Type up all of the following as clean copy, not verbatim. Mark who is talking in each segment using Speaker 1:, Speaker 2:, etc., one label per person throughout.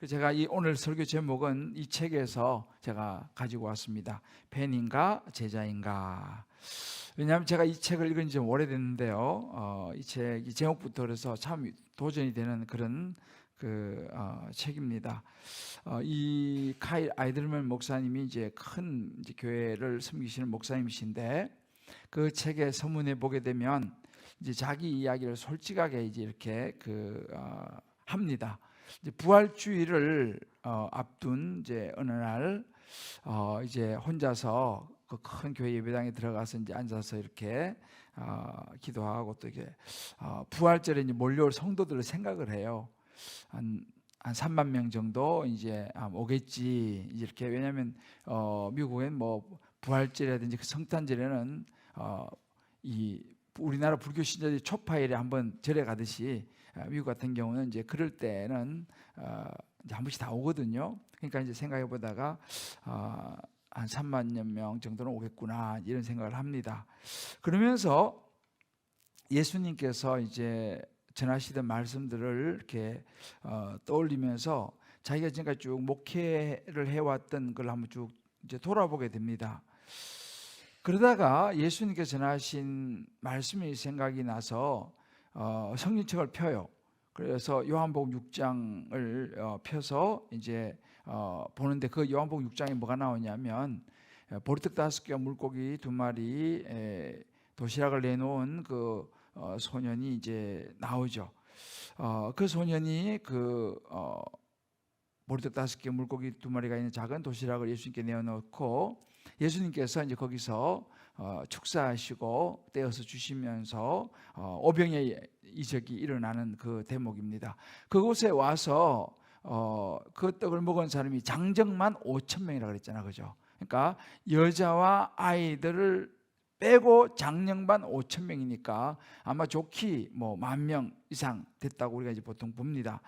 Speaker 1: 제가 이 오늘 설교 제목은 이 책에서 제가 가지고 왔습니다. 팬인가 제자인가. 왜냐하면 제가 이 책을 읽은 지 좀 오래됐는데요. 이 책이 제목부터 그래서 참 도전이 되는 그런 책입니다. 이 카일 아이들만 목사님이 이제 큰 교회를 섬기시는 목사님이신데, 그 책의 서문에 보게 되면 이제 자기 이야기를 솔직하게 이제 이렇게 합니다. 이제 부활주의를 앞둔 이제 어느 날 이제 혼자서 그 큰 교회 예배당에 들어가서 이제 앉아서 이렇게 기도하고 또 이게 부활절에 이제 몰려올 성도들을 생각을 해요. 한 3만 명 정도 이제 오겠지 이렇게. 왜냐하면 미국엔 뭐 부활절이라든지 그 성탄절에는 이 우리나라 불교 신자들이 초파일에 한번 절에 가듯이 미국 같은 경우는 이제 그럴 때는 이제 한 번씩 다 오거든요. 그러니까 이제 생각해 보다가 한 3만여 명 정도는 오겠구나 이런 생각을 합니다. 그러면서 예수님께서 이제 전하시던 말씀들을 이렇게 떠올리면서 자기가 지금까지 쭉 목회를 해왔던 걸 한번 쭉 이제 돌아보게 됩니다. 그러다가 예수님께서 전하신 말씀이 생각이 나서 성경책을 펴요. 그래서 요한복음 6장을 펴서 이제 보는데, 그 요한복음 6장에 뭐가 나오냐면 보리떡 5개와 물고기 2마리 도시락을 내놓은 그 소년이 이제 나오죠. 그 소년이 보리떡 5개 물고기 2마리가 있는 작은 도시락을 예수님께 내어놓고, 예수님께서 이제 거기서 축사하시고 떼어서 주시면서 오병의 이적이 일어나는 그 대목입니다. 그곳에 와서 그 떡을 먹은 사람이 장정만 5천 명이라고 그랬잖아, 그죠? 그러니까 여자와 아이들을 빼고 장정만 5천 명이니까 아마 좋게 뭐 10,000명 이상 됐다고 우리가 이제 보통 봅니다.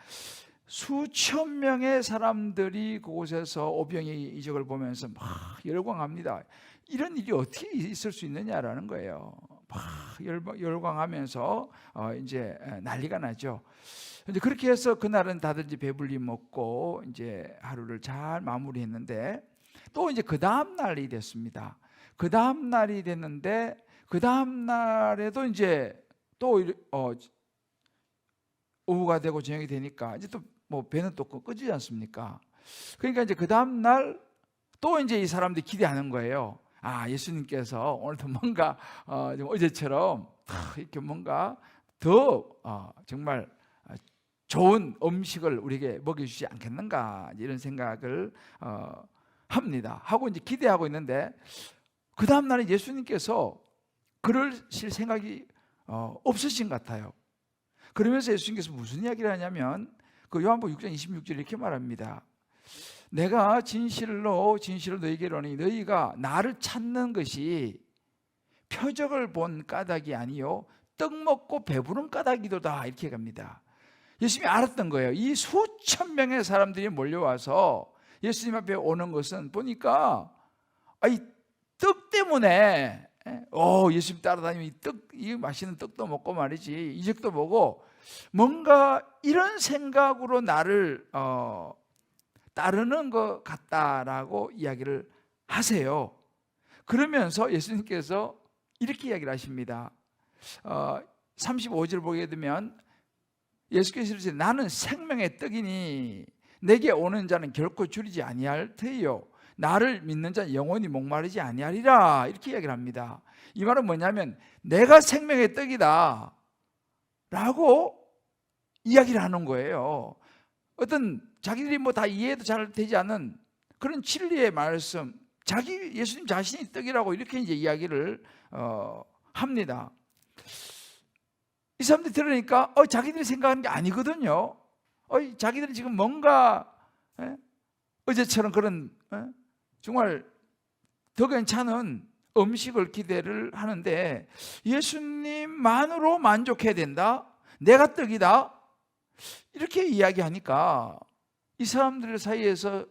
Speaker 1: 수천 명의 사람들이 그곳에서 오병의 이적을 보면서 막 열광합니다. 이런 일이 어떻게 있을 수 있느냐라는 거예요. 막 열광하면서 이제 난리가 나죠. 이제 그렇게 해서 그날은 다들 이제 배불리 먹고 이제 하루를 잘 마무리했는데, 또 이제 그 다음 날이 됐습니다. 그 다음 날이 됐는데, 그 다음 날에도 이제 또 오후가 되고 저녁이 되니까 이제 또 뭐 배는 또 꺼지지 않습니까? 그러니까 이제 그 다음 날 또 이제 이 사람들이 기대하는 거예요. 예수님께서 오늘도 뭔가 좀 어제처럼 이렇게 뭔가 더 정말 좋은 음식을 우리에게 먹여주지 않겠는가, 이런 생각을 합니다. 하고 이제 기대하고 있는데, 그 다음 날에 예수님께서 그러실 생각이 없으신 것 같아요. 그러면서 예수님께서 무슨 이야기를 하냐면, 그 요한복음 6장 26절 이렇게 말합니다. 내가 진실로 너희에게 이르노니 너희가 나를 찾는 것이 표적을 본 까닭이 아니요 떡 먹고 배부른 까닭이도다, 이렇게 갑니다. 예수님이 알았던 거예요. 이 수천 명의 사람들이 몰려와서 예수님 앞에 오는 것은 보니까 이 떡 때문에 예수님 따라다니면 이 맛있는 떡도 먹고 말이지, 이적도 보고 뭔가 이런 생각으로 나를 따르는 것 같다라고 이야기를 하세요. 그러면서 예수님께서 이렇게 이야기를 하십니다. 35절 보게 되면 예수께서 이르시되 나는 생명의 떡이니 내게 오는 자는 결코 줄이지 아니할 터이요 나를 믿는 자는 영원히 목마르지 아니하리라, 이렇게 이야기를 합니다. 이 말은 뭐냐면 내가 생명의 떡이다 라고 이야기를 하는 거예요. 어떤 자기들이 뭐 다 이해도 잘 되지 않는 그런 진리의 말씀, 예수님 자신이 떡이라고 이렇게 이제 이야기를 합니다. 이 사람들이 들으니까 자기들이 생각하는 게 아니거든요. 자기들이 지금 뭔가 어제처럼 그런 정말 더 괜찮은 음식을 기대를 하는데, 예수님만으로 만족해야 된다, 내가 떡이다, 이렇게 이야기하니까 이 사람들 사이에서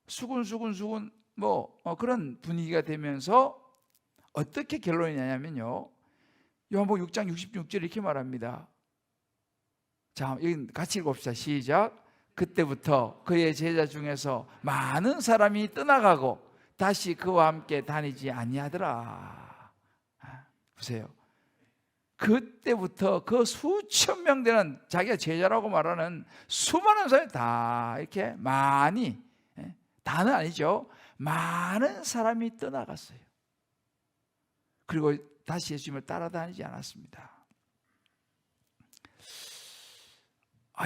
Speaker 1: 수군수군 그런 분위기가 되면서 어떻게 결론이 나냐면요, 요한복음 6장 66절 이렇게 말합니다. 자, 여기 같이 읽읍시다. 시작. 그때부터 그의 제자 중에서 많은 사람이 떠나가고 다시 그와 함께 다니지 아니하더라. 보세요. 그때부터 그 수천 명 되는 자기가 제자라고 말하는 수많은 사람이 다 이렇게 많이, 다는 아니죠, 많은 사람이 떠나갔어요. 그리고 다시 예수님을 따라다니지 않았습니다.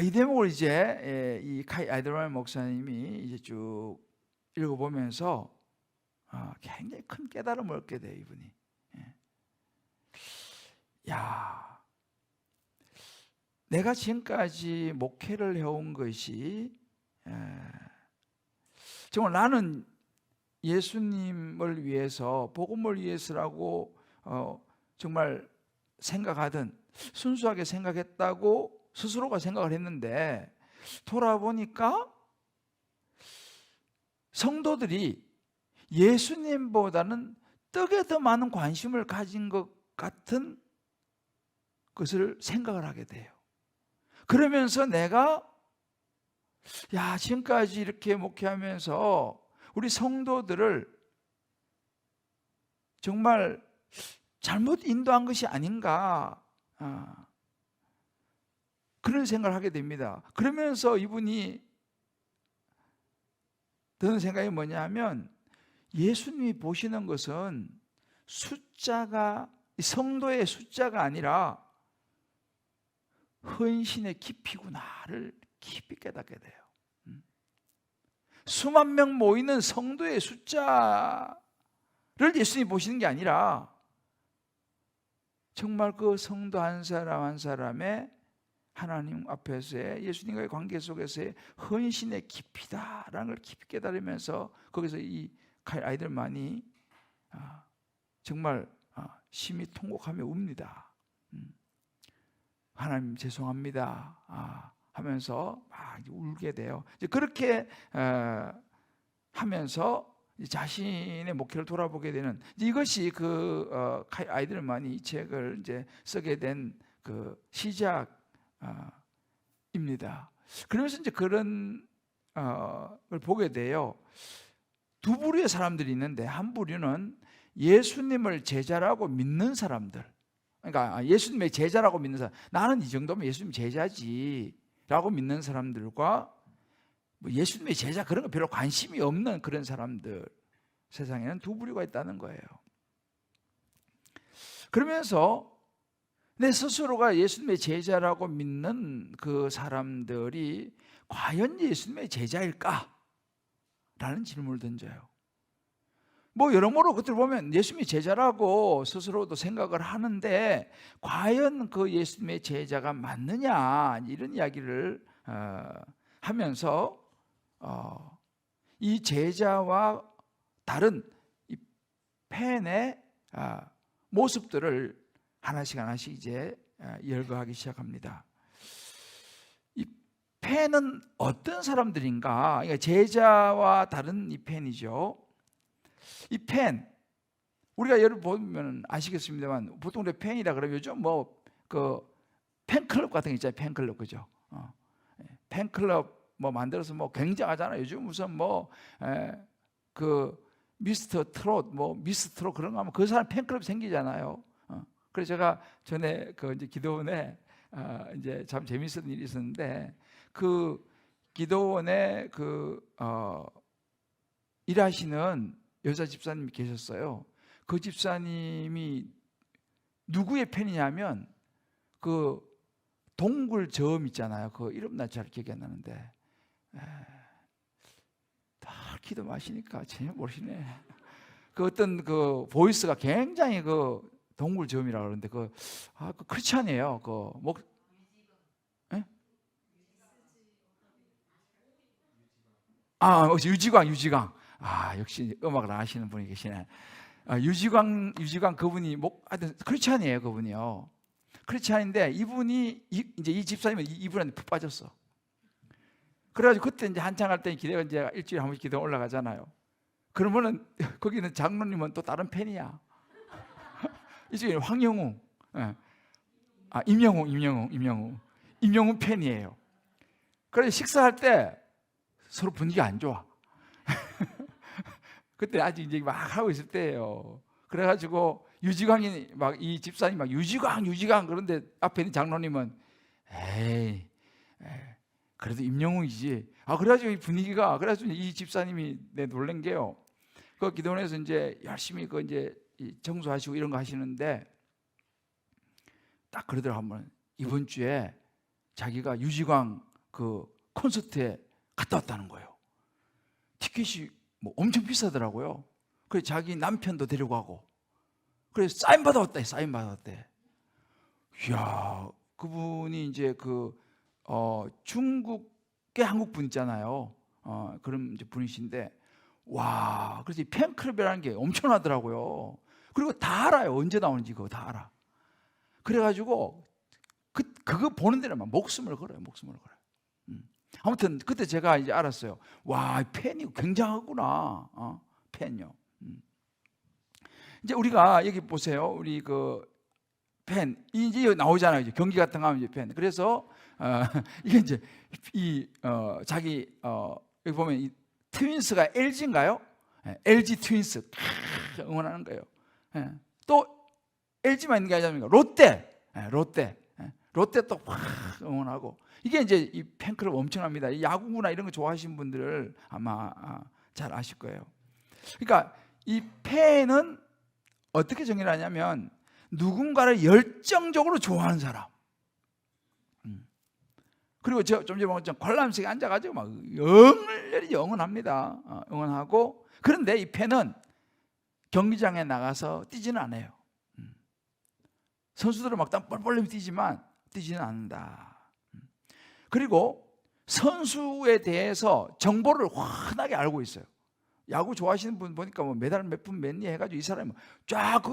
Speaker 1: 이 대목을 이제 이 카이 아이들만 목사님이 이제 쭉 읽어보면서 굉장히 큰 깨달음을 얻게 돼요, 이분이. 야, 내가 지금까지 목회를 해온 것이 정말 나는 예수님을 위해서, 복음을 위해서라고 정말 생각하던, 순수하게 생각했다고 스스로가 생각을 했는데, 돌아보니까 성도들이 예수님보다는 떡에 더 많은 관심을 가진 것 같은 것을 생각을 하게 돼요. 그러면서 내가 지금까지 이렇게 목회하면서 우리 성도들을 정말 잘못 인도한 것이 아닌가, 그런 생각을 하게 됩니다. 그러면서 이분이 드는 생각이 뭐냐 하면, 예수님이 보시는 것은 숫자가, 성도의 숫자가 아니라 헌신의 깊이구나를 깊이 깨닫게 돼요. 수만 명 모이는 성도의 숫자를 예수님이 보시는 게 아니라 정말 그 성도 한 사람 한 사람의 하나님 앞에서의, 예수님과의 관계 속에서의 헌신의 깊이다라는 걸 깊이 깨달으면서 거기서 이 아이들만이 정말 심히 통곡하며 웁니다. 하나님 죄송합니다 하면서 막 울게 돼요. 이제 그렇게 하면서 자신의 목회를 돌아보게 되는, 이것이 그 아이들만이 이 책을 이제 쓰게 된 그 시작입니다. 그러면서 이제 그런 걸 보게 돼요. 두 부류의 사람들이 있는데, 한 부류는 예수님을 제자라고 믿는 사람들, 그러니까 예수님의 제자라고 믿는 사람, 나는 이 정도면 예수님 제자지 라고 믿는 사람들과 예수님의 제자 그런 거 별로 관심이 없는 그런 사람들, 세상에는 두 부류가 있다는 거예요. 그러면서 내 스스로가 예수님의 제자라고 믿는 그 사람들이 과연 예수님의 제자일까? 라는 질문을 던져요. 여러모로 그들 보면 예수님이 제자라고 스스로도 생각을 하는데, 과연 그 예수님의 제자가 맞느냐, 이런 이야기를 하면서 이 제자와 다른 이 펜의 모습들을 하나씩 이제 열거하기 시작합니다. 이 펜은 어떤 사람들인가? 그러니까 제자와 다른 이 펜이죠. 이 펜, 우리가 여러분 보면 아시겠습니다만, 보통 우리 펜이라 그러면 요즘 그 팬클럽 같은 거 있잖아요. 팬클럽, 그죠? 팬클럽 만들어서 굉장하잖아요. 요즘 무슨 그 미스터 트롯, 미스 트롯 그런 거 하면 그 사람 팬클럽 생기잖아요. 그래서 제가 전에 그 이제 기도원에 이제 참 재밌었던 일이 있었는데, 그 기도원에 그 일하시는 여자 집사님이 계셨어요. 그 집사님이 누구의 팬이냐면 그 동굴 점 있잖아요. 그 이름 나 잘 기억이 안 나는데, 다 기도 마시니까 전혀 모르시네. 그 어떤 그 보이스가 굉장히 그 동굴 점이라고 그러는데 그 크리스찬이에요. 유지광. 역시 음악을 아시는 분이 계시네. 유지광 그분이 하여튼 크리스찬이에요, 그분이요. 크리스찬인데 이분이 이제 이 집사님은 이분한테 푹 빠졌어. 그래가지고 그때 이제 한창 할 때 기대가 이제 일주일에 한 번씩 기도 올라가잖아요. 그러면은 거기는 장로님은 또 다른 팬이야. 이쪽에 황영우, 임영웅 팬이에요. 그래 식사할 때 서로 분위기 안 좋아. 그때 아직 이제 막 하고 있을 때예요. 그래가지고 유지광이 막 이 집사님 막 유지광 그런데 앞에 있는 장로님은 에이 그래도 임영웅이지. 그래가지고 이 분위기가 그래가지고 이 집사님이 놀란 게요. 그 기도원에서 이제 열심히 그 이제 청소하시고 이런 거 하시는데 딱 그러더라고. 한번 이번 주에 자기가 유지광 그 콘서트에 갔다 왔다는 거예요. 티켓이 뭐 엄청 비싸더라고요. 그래 자기 남편도 데려가고 그래서 사인 받아왔대. 이야, 그분이 이제 중국의 한국 분 있잖아요. 그런 이제 분이신데 와, 그래서 이 팬클럽이라는 게 엄청나더라고요. 그리고 다 알아요. 언제 나오는지 그거 다 알아. 그래가지고 그거 보는 데는 막 목숨을 걸어요. 아무튼 그때 제가 이제 알았어요. 와, 팬이 굉장하구나. 팬요. 이제 우리가 여기 보세요. 우리 팬 이제 나오잖아요. 이제 경기 같은 거 하면 이제 팬. 그래서 이게 이제 자기 여기 보면 이 트윈스가 LG인가요? LG 트윈스 응원하는 거예요. 또 LG만 있는 게 아니라 롯데 또 응원하고. 이게 이제 이 팬클럽 엄청납니다. 이 야구구나 이런 거 좋아하시는 분들을 아마 잘 아실 거예요. 그러니까 이 팬은 어떻게 정의를 하냐면 누군가를 열정적으로 좋아하는 사람. 그리고 좀 전에 관람석에 앉아가지고 막 열렬히 응원합니다. 응원하고. 그런데 이 팬은 경기장에 나가서 뛰지는 않아요. 선수들은 막 땀 뻘뻘 흘리며 뛰지는 않는다. 그리고 선수에 대해서 정보를 환하게 알고 있어요. 야구 좋아하시는 분 보니까 뭐 메달 몇 분 몇 리 해가지고 이 사람이 쫙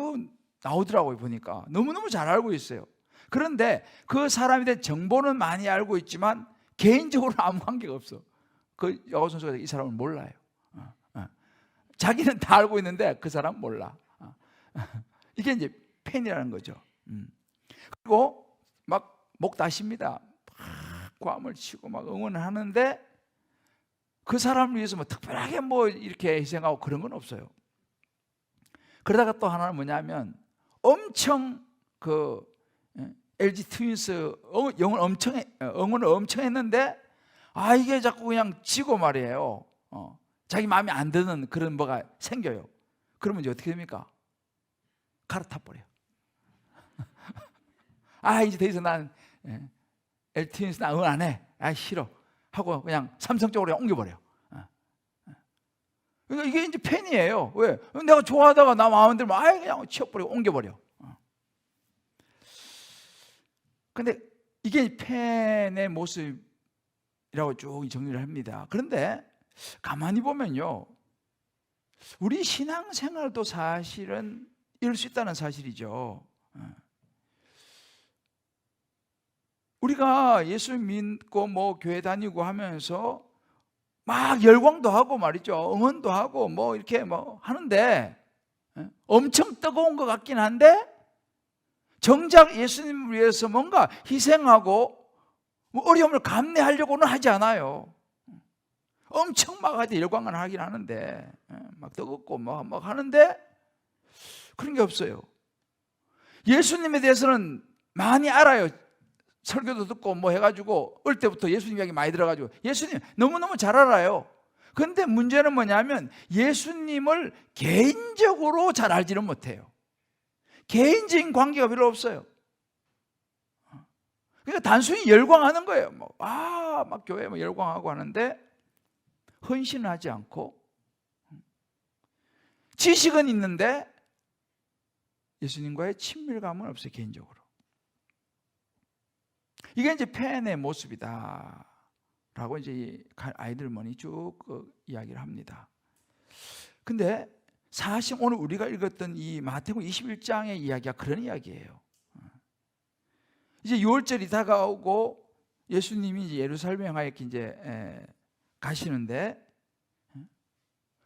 Speaker 1: 나오더라고요. 보니까 너무너무 잘 알고 있어요. 그런데 그 사람에 대한 정보는 많이 알고 있지만 개인적으로는 아무 관계가 없어. 그 야구 선수가 이 사람을 몰라요. 자기는 다 알고 있는데 그 사람은 몰라. 이게 이제 팬이라는 거죠. 그리고 막 목 다십니다. 막 괌을 치고 막 응원을 하는데 그 사람을 위해서 뭐 특별하게 뭐 이렇게 희생하고 그런 건 없어요. 그러다가 또 하나는 뭐냐면 엄청 LG 트윈스 응원을 엄청 했는데 이게 자꾸 그냥 지고 말이에요. 자기 마음에 안 드는 그런 뭐가 생겨요. 그러면 이제 어떻게 됩니까? 갈아타 버려. 이제 더 이상 난 LG 트윈스 나 응원 안 해. 싫어. 하고 그냥 삼성 쪽으로 그냥 옮겨버려. 그러니까 이게 이제 팬이에요. 왜? 내가 좋아하다가 나 마음에 들면 그냥 치워버리고 옮겨버려. 근데 이게 팬의 모습이라고 쭉 정리를 합니다. 그런데 가만히 보면요, 우리 신앙생활도 사실은 이럴 수 있다는 사실이죠. 우리가 예수 믿고 뭐 교회 다니고 하면서 막 열광도 하고 말이죠. 응원도 하고 뭐 이렇게 뭐 하는데 엄청 뜨거운 것 같긴 한데 정작 예수님을 위해서 뭔가 희생하고 뭐 어려움을 감내하려고는 하지 않아요. 엄청 막 하지 열광을 하긴 하는데 막 뜨겁고 막 하는데 그런 게 없어요. 예수님에 대해서는 많이 알아요. 설교도 듣고 뭐 해가지고 어릴 때부터 예수님 이야기 많이 들어가지고 예수님 너무너무 잘 알아요. 그런데 문제는 뭐냐면 예수님을 개인적으로 잘 알지는 못해요. 개인적인 관계가 별로 없어요. 그러니까 단순히 열광하는 거예요. 막 교회 뭐 열광하고 하는데 헌신을 하지 않고 지식은 있는데 예수님과의 친밀감은 없어요. 개인적으로. 이게 이제 팬의 모습이다 라고 이제 아이들머니 쭉 이야기를 합니다. 근데 사실 오늘 우리가 읽었던 이 마태복음 21장의 이야기가 그런 이야기예요. 이제 6월절이 다가오고 예수님이 이제 예루살렘에 이렇게 이제 가시는데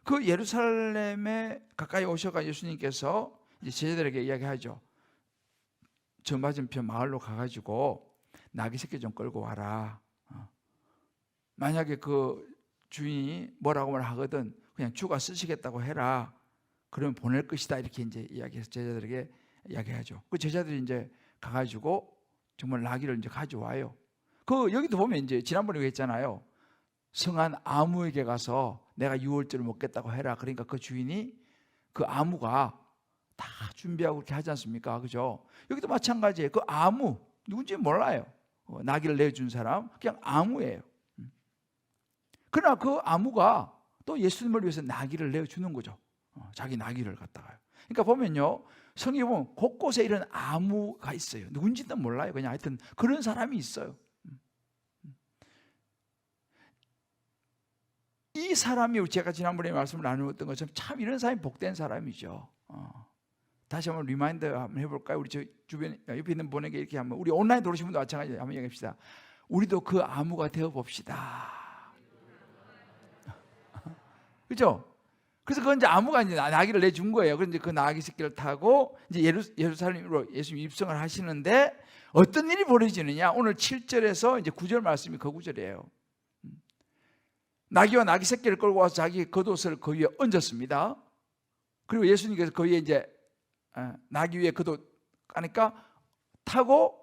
Speaker 1: 그 예루살렘에 가까이 오셔가 예수님께서 이제 제자들에게 이야기하죠. 저 맞은편 마을로 가가지고 나귀 새끼 좀 끌고 와라. 만약에 그 주인이 뭐라고 하거든 그냥 주가 쓰시겠다고 해라. 그러면 보낼 것이다. 이렇게 이제 이야기해서 제자들에게 이야기하죠. 그 제자들이 이제 가가지고 정말 나귀를 이제 가져와요. 그 여기도 보면 이제 지난번에 얘기했잖아요. 성한 아무에게 가서 내가 유월절을 먹겠다고 해라. 그러니까 그 주인이 그 아무가 다 준비하고 그렇게 하지 않습니까? 그죠? 여기도 마찬가지예요. 그 아무 누군지 몰라요. 나귀를 내준 사람 그냥 아무예요. 그러나 그 아무가 또 예수님을 위해서 나귀를 내주는 거죠. 자기 나귀를 갖다가요. 그러니까 보면요, 성경에 보면 곳곳에 이런 아무가 있어요. 누군지도 몰라요. 그냥 하여튼 그런 사람이 있어요. 이 사람이 제가 지난번에 말씀을 나누었던 것처럼 참 이런 사람이 복된 사람이죠. 다시 한번 리마인드 한번 해볼까요? 우리 저 주변에 옆에 있는 분에게 이렇게 한번, 우리 온라인 들어오신 분도 마찬가지예요. 한번 얘기합시다. 우리도 그 아무가 되어 봅시다. 그죠? 그래서 그 이제 아무가 이제 나귀를 내준 거예요. 그런데 그 나귀 새끼를 타고 이제 예루살렘으로 예수님 입성을 하시는데 어떤 일이 벌어지느냐? 오늘 7절에서 이제 9절 말씀이 그 구절이에요. 나귀와 나귀 새끼를 끌고 와서 자기 겉옷을 그 위에 얹었습니다. 그리고 예수님께서 그 위에 이제 나귀 위에 겉옷 까니까 타고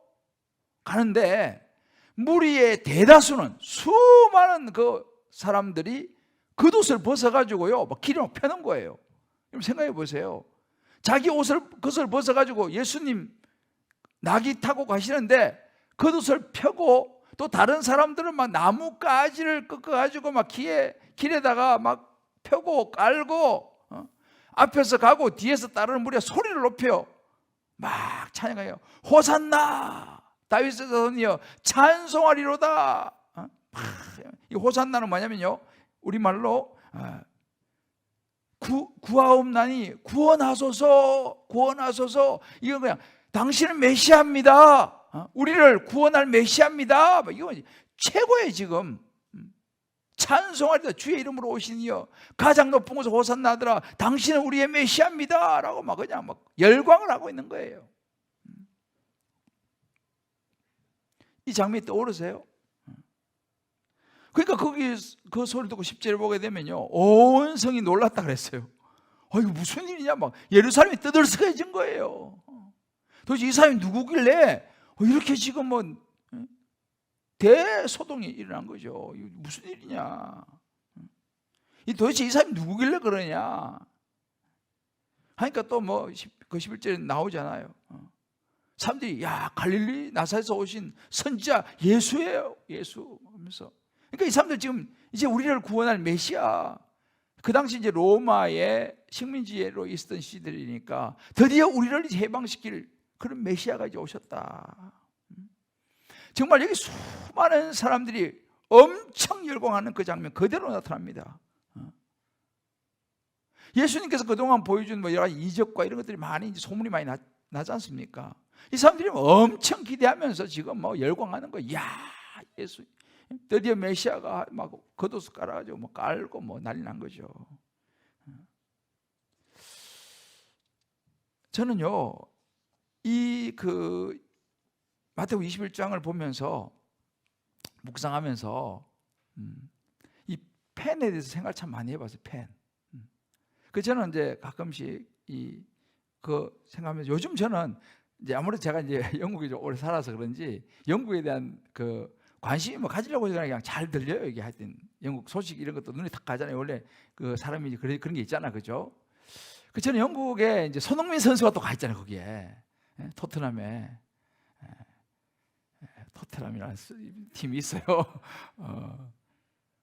Speaker 1: 가는데 무리의 대다수는 수많은 그 사람들이 겉옷을 벗어가지고요 막 길에 막 펴는 거예요. 여러분 생각해 보세요. 자기 겉옷을 벗어가지고 예수님 나귀 타고 가시는데 겉옷을 펴고 또 다른 사람들은 막 나뭇가지를 꺾어가지고 막 길에다가 막 펴고 깔고 앞에서 가고 뒤에서 따르는 무리가 소리를 높여 막 찬양해요. 호산나 다윗의 자손이여 찬송하리로다. 이 호산나는 뭐냐면요 우리말로 구하옵나니 구원하소서 구원하소서. 이거 그냥 당신은 메시아입니다. 우리를 구원할 메시아입니다. 이거 최고의 지금 찬송하리다. 주의 이름으로 오신 이여 가장 높은 곳에 호산나더라. 당신은 우리의 메시아입니다. 라고 막 그냥 막 열광을 하고 있는 거예요. 이 장면이 떠오르세요? 그러니까 거기 그 소리 듣고 10절을 보게 되면요 온 성이 놀랐다 그랬어요. 이거 무슨 일이냐 막 예루살렘이 떠들썩해진 거예요. 도대체 이 사람이 누구길래 이렇게 지금 뭐 대소동이 일어난 거죠. 무슨 일이냐? 도대체 이 사람이 누구길래 그러냐? 하니까 또 뭐 그 11절에 나오잖아요. 사람들이 야 갈릴리 나사렛에서 오신 선지자 예수예요. 예수 하면서. 그러니까 이 사람들 지금 이제 우리를 구원할 메시아. 그 당시 이제 로마의 식민지로 있었던 시대이니까 드디어 우리를 이제 해방시킬 그런 메시아가 이제 오셨다. 정말 여기 수많은 사람들이 엄청 열광하는 그 장면 그대로 나타납니다. 예수님께서 그동안 보여준 뭐 여러 가지 이적과 이런 것들이 많이 이제 소문이 많이 나지 않습니까? 이 사람들이 엄청 기대하면서 지금 뭐 열광하는 거야. 야, 예수 드디어 메시아가 막 겉옷을 깔아가지고 뭐 깔고 뭐 난리 난 거죠. 저는요 이 그 마태복음 21장을 보면서 묵상하면서 이 펜에 대해서 생각을 참 많이 해봤어요. 펜. 그 저는 이제 가끔씩 그 생각하면서 요즘 저는 이제 아무래도 제가 이제 영국에 좀 오래 살아서 그런지 영국에 대한 그 관심이 뭐 가지려고 그냥 잘 들려요. 이게 하여튼 영국 소식 이런 것도 눈에 탁 가잖아요. 원래 그 사람이 그런 게 있잖아, 그죠? 그 저는 영국에 이제 손흥민 선수가 또 가 있잖아요. 거기에 토트넘에 토트넘이라는 팀이 있어요.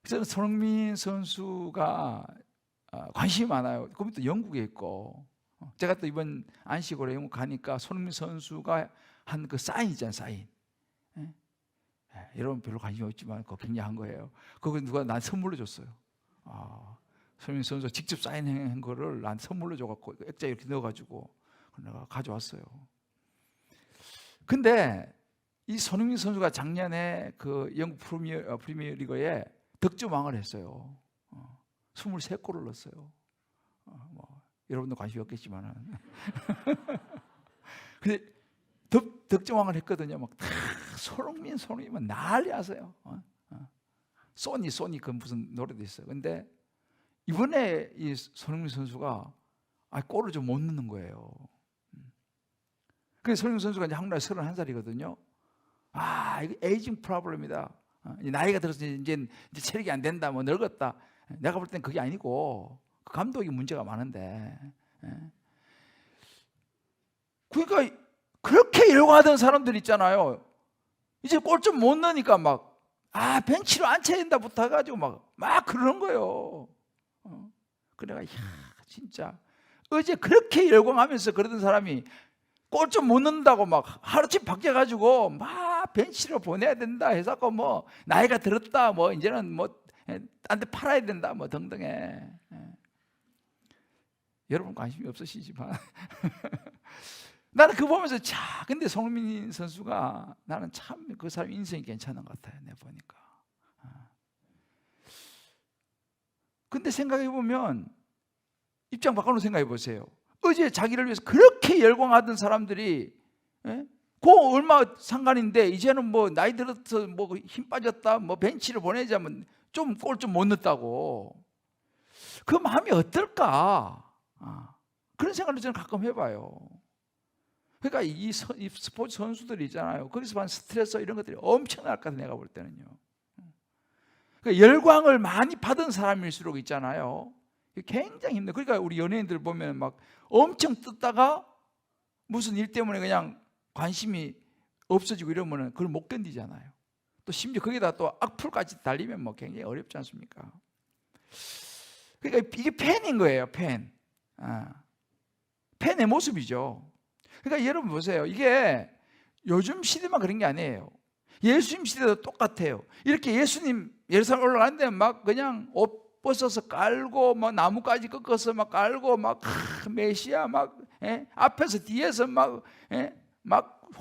Speaker 1: 저는 손흥민 선수가 관심이 많아요. 그럼 또 영국에 있고 제가 또 이번 안식으로 영국 가니까 손흥민 선수가 한 그 사인 있잖아요. 사인. 여러분 별로 관심이 없지만 그거 굉장히 한 거예요. 그거 누가 난 선물로 줬어요. 손흥민 선수가 직접 사인한 거를 난 선물로 줘갖고 액자 이렇게 넣어가지고 내가 가져왔어요. 근데 이 손흥민 선수가 작년에 그 영국 프리미어리그에 득점왕을 했어요. 23골을 넣었어요. 뭐 여러분도 관심이 없겠지만은. 근데 득점왕을 했거든요. 막 손흥민만 난리 났어요. 소니 그 무슨 노래도 있어요. 근데 이번에 이 손흥민 선수가 골을 좀 못 넣는 거예요. 그래서 손흥민 선수가 이제 한국 나이 31살이거든요. 이거 에이징 프로블럼이다. 나이가 들어서 이제 체력이 안 된다, 뭐 늙었다. 내가 볼 땐 그게 아니고 그 감독이 문제가 많은데. 그러니까 그렇게 열광하던 사람들 있잖아요. 이제 골 좀 못 넣으니까 막 벤치로 앉혀야 된다부터 해가지고 막 그러는 거예요. 그래가 진짜 어제 그렇게 열광하면서 그러던 사람이 골 좀 못 넣는다고 막 하루치 바뀌어가지고 막 벤치로 보내야 된다 해서 뭐 나이가 들었다, 뭐 이제는 뭐 딴 데 팔아야 된다, 뭐 등등해. 여러분 관심이 없으시지만 나는 그거 보면서 근데 손흥민 선수가 나는 참 그 사람 인성이 괜찮은 것 같아요. 내가 보니까. 근데 생각해 보면 입장 바꿔놓고 생각해 보세요. 어제 자기를 위해서 그렇게 열광하던 사람들이 그 얼마 상관인데 이제는 뭐 나이 들어서 뭐 힘 빠졌다, 뭐 벤치를 보내자면 좀 골 좀 못 넣었다고. 그 마음이 어떨까? 그런 생각을 저는 가끔 해봐요. 그러니까 이 스포츠 선수들이 있잖아요. 거기서 받는 스트레스 이런 것들이 엄청날 것 같아요. 내가 볼 때는요. 그러니까 열광을 많이 받은 사람일수록 있잖아요. 굉장히 힘들어요. 그러니까 우리 연예인들 보면 막 엄청 뜯다가 무슨 일 때문에 그냥 관심이 없어지고 이러면 그걸 못 견디잖아요. 또 심지어 거기다 또 악플까지 달리면 뭐 굉장히 어렵지 않습니까? 그러니까 이게 팬인 거예요. 팬의 모습이죠. 그러니까 여러분 보세요. 이게 요즘 시대만 그런 게 아니에요. 예수님 시대도 똑같아요. 이렇게 예수님 예루살렘 올라가는데 막 그냥 옷 벗어서 깔고 막 나무까지 꺾어서 막 깔고 막 메시아 막 앞에서 뒤에서 막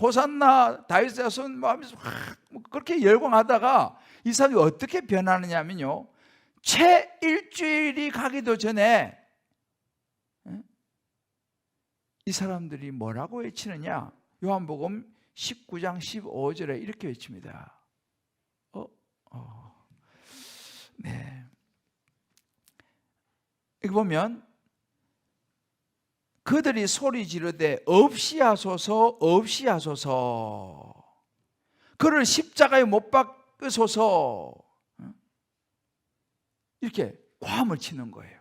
Speaker 1: 호산나 다윗의 자손 막 하면서 그렇게 열광하다가 이 사람이 어떻게 변하느냐면요. 채 일주일이 가기도 전에 이 사람들이 뭐라고 외치느냐? 요한복음 19장 15절에 이렇게 외칩니다. 네. 이거 보면 그들이 소리 지르되 없이 하소서, 없이 하소서. 그를 십자가에 못 박으소서. 이렇게 고함을 치는 거예요.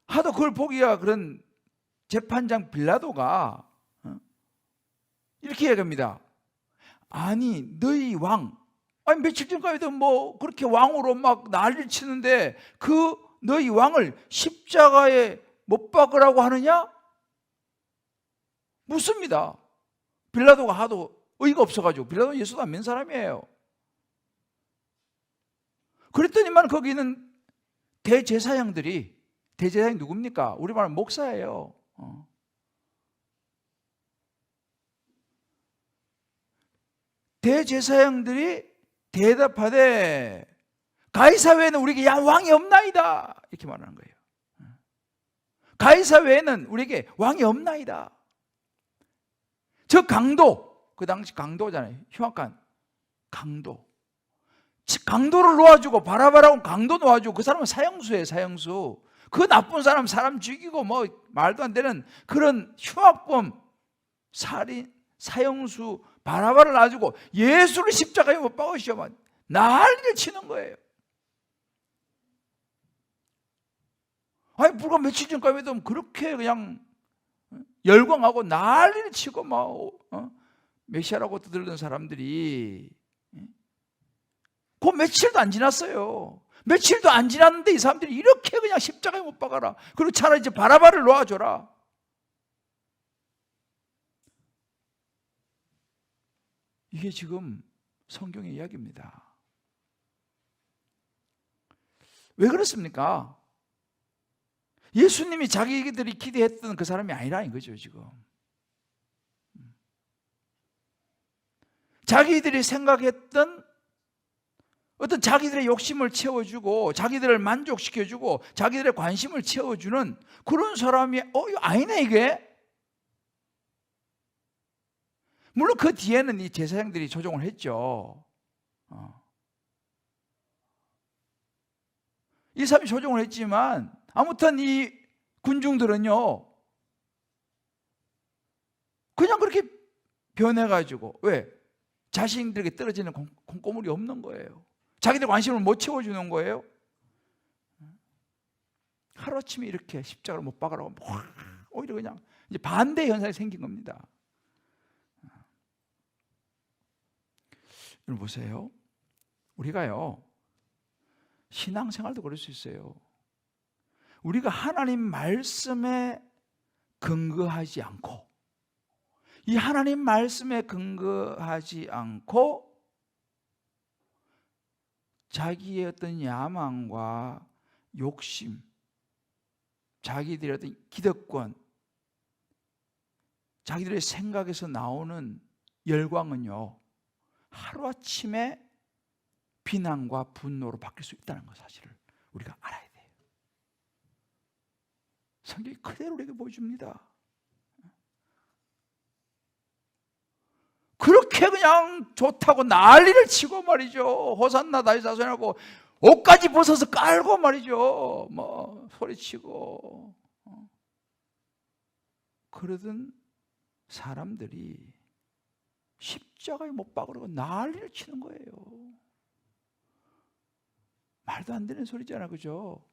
Speaker 1: 하도 그걸 보기가 그런 재판장 빌라도가 이렇게 얘기합니다. 아니 너희 왕, 며칠 전까지도 뭐 그렇게 왕으로 막 난리를 치는데 그 너희 왕을 십자가에 못 박으라고 하느냐? 묻습니다. 빌라도가 하도 의의가 없어가지고. 빌라도는 예수도 안 믿는 사람이에요. 그랬더니만 거기는 대제사장들이, 대제사장이 누굽니까? 우리말 목사예요. 대제사장들이 대답하되 가이사 외에는 우리에게 왕이 없나이다, 이렇게 말하는 거예요. 가이사 외에는 우리에게 왕이 없나이다. 저 강도, 그 당시 강도잖아요. 흉악한 강도. 강도를 놓아주고 바라바라고 강도 놓아주고 그 사람은 사형수예요. 사형수. 그 나쁜 사람 죽이고 뭐 말도 안 되는 그런 흉악범, 살인, 사형수 바라바를 놔주고 예수를 십자가에 못 박으시면 난리를 치는 거예요. 불과 며칠 전까지도 그렇게 그냥 열광하고 난리를 치고 막 메시아라고 떠들던 사람들이 그 며칠도 안 지났어요. 며칠도 안 지났는데 이 사람들이 이렇게 그냥 십자가에 못 박아라. 그리고 차라리 이제 바라바를 놓아줘라. 이게 지금 성경의 이야기입니다. 왜 그렇습니까? 예수님이 자기들이 기대했던 그 사람이 아니라는 거죠, 지금. 자기들이 생각했던 어떤 자기들의 욕심을 채워주고 자기들을 만족시켜주고 자기들의 관심을 채워주는 그런 사람이 이거 아니네 이게. 물론 그 뒤에는 이 제사장들이 조종을 했죠. 이 사람이 조종을 했지만 아무튼 이 군중들은요 그냥 그렇게 변해가지고, 왜? 자신들에게 떨어지는 콩고물이 없는 거예요. 자기들 관심을 못 채워주는 거예요. 하루아침에 이렇게 십자가를 못 박으라고 오히려 그냥 이제 반대 현상이 생긴 겁니다. 여러분 보세요. 우리가요 신앙생활도 그럴 수 있어요. 우리가 하나님 말씀에 근거하지 않고, 이 하나님 말씀에 근거하지 않고 자기의 어떤 야망과 욕심, 자기들의 어떤 기득권, 자기들의 생각에서 나오는 열광은요 하루아침에 비난과 분노로 바뀔 수 있다는 것 사실을 우리가 알아야 돼요. 성경이 그대로 우리에게 보여줍니다. 그렇게 그냥 좋다고 난리를 치고 말이죠. 호산나 다윗 자손이라고 옷까지 벗어서 깔고 말이죠. 뭐 소리치고 그러던 사람들이 십자가에 못 박으려고 난리를 치는 거예요. 말도 안 되는 소리잖아, 그죠?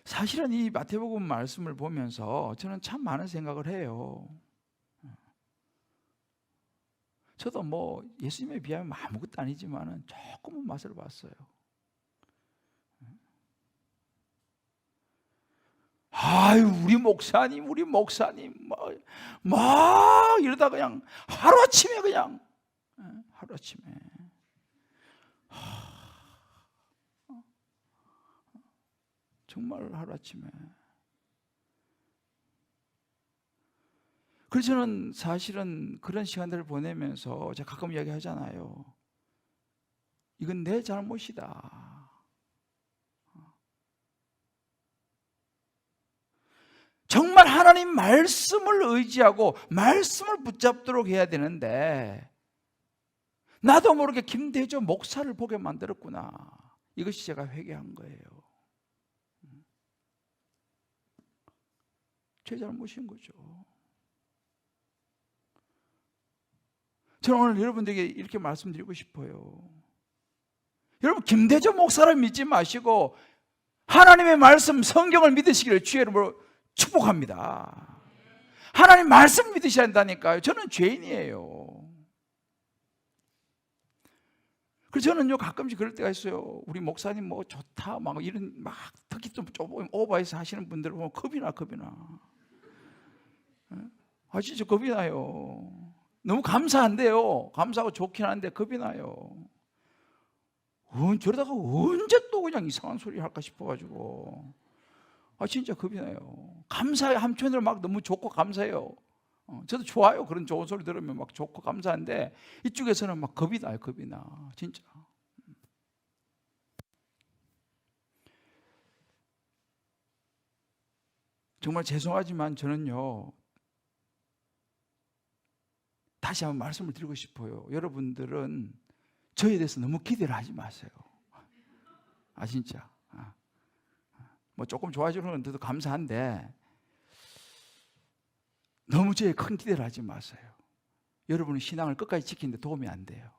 Speaker 1: 사실은 이 마태복음 말씀을 보면서 저는 참 많은 생각을 해요. 저도 뭐 예수님에 비하면 아무것도 아니지만 조금은 맛을 봤어요. 아유, 우리 목사님 막 이러다 그냥 하루아침에 정말 하루아침에. 그래서 저는 사실은 그런 시간들을 보내면서 제가 가끔 이야기하잖아요. 이건 내 잘못이다. 정말 하나님 말씀을 의지하고 말씀을 붙잡도록 해야 되는데 나도 모르게 김대조 목사를 보게 만들었구나. 이것이 제가 회개한 거예요. 제 잘못인 거죠. 저는 오늘 여러분들에게 이렇게 말씀드리고 싶어요. 여러분, 김대조 목사를 믿지 마시고 하나님의 말씀, 성경을 믿으시기를 주의 이름으로 축복합니다. 하나님 말씀 믿으셔야 한다니까요. 저는 죄인이에요. 그래서 저는요 가끔씩 그럴 때가 있어요. 우리 목사님 뭐 좋다 막 이런 막 특히 좀 오버해서 하시는 분들 보면 겁이 나. 아 진짜 겁이 나요. 너무 감사한데요. 감사하고 좋긴 한데 겁이 나요. 저러다가 언제 또 그냥 이상한 소리 할까 싶어가지고 아 진짜 겁이 나요. 감사의 한편으로 막 너무 좋고 감사해요. 저도 좋아요. 그런 좋은 소리 들으면 막 좋고 감사한데 이쪽에서는 막 겁이 나요. 겁이 나 진짜. 정말 죄송하지만 저는요 다시 한번 말씀을 드리고 싶어요. 여러분들은 저에 대해서 너무 기대를 하지 마세요. 아 진짜. 뭐 조금 좋아지는 건 더 감사한데 너무 저에 큰 기대를 하지 마세요. 여러분은 신앙을 끝까지 지키는데 도움이 안 돼요.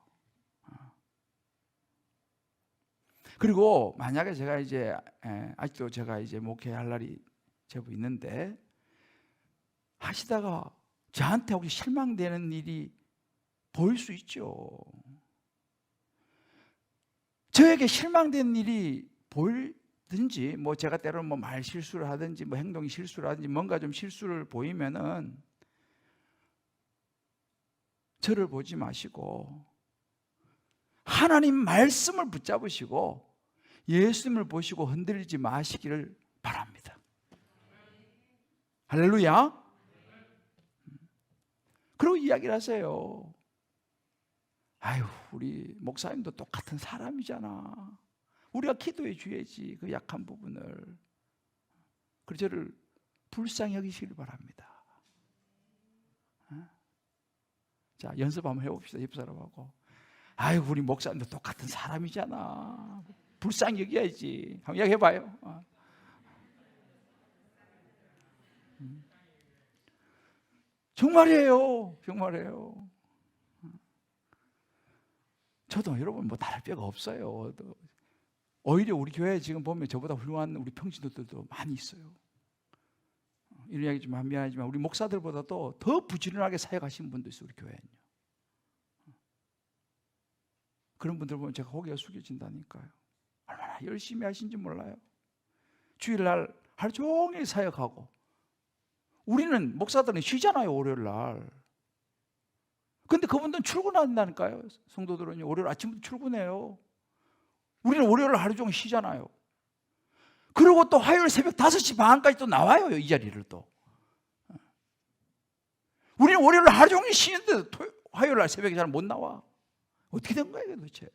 Speaker 1: 그리고 만약에 제가 이제 아직도 제가 이제 목회할 날이 제법 있는데 하시다가 저한테 혹시 실망되는 일이 보일 수 있죠. 저에게 실망된 일이 보이든지 뭐 제가 때로는 뭐 말 실수를 하든지 뭐 행동 실수를 하든지 뭔가 좀 실수를 보이면은 저를 보지 마시고 하나님 말씀을 붙잡으시고 예수님을 보시고 흔들리지 마시기를 바랍니다. 할렐루야. 그리고 이야기를 하세요. 아유, 우리 목사님도 똑같은 사람이잖아. 우리가 기도해 줘야지 그 약한 부분을. 그래서 저를 불쌍히 여기시길 바랍니다. 자, 연습 한번 해봅시다. 옆 사람하고. 아유, 우리 목사님도 똑같은 사람이잖아. 불쌍히 여겨야지. 한번 이야기해봐요. 정말이에요. 정말이에요. 저도 여러분 뭐 다를 필요가 없어요. 오히려 우리 교회에 지금 보면 저보다 훌륭한 우리 평신도들도 많이 있어요. 이런 이야기 좀 하면 미안하지만 우리 목사들보다도 더 부지런하게 사역하시는 분도 있어요. 우리 교회는요. 그런 분들 보면 제가 고개가 숙여진다니까요. 얼마나 열심히 하신지 몰라요. 주일날 하루 종일 사역하고, 우리는 목사들은 쉬잖아요, 월요일날. 근데 그분들은 출근한다니까요. 성도들은요, 월요일 아침부터 출근해요. 우리는 월요일 하루 종일 쉬잖아요. 그리고 또 화요일 새벽 5시 반까지 또 나와요, 이 자리를 또. 우리는 월요일 하루 종일 쉬는데 화요일 날 새벽에 잘 못 나와. 어떻게 된 거예요, 도대체?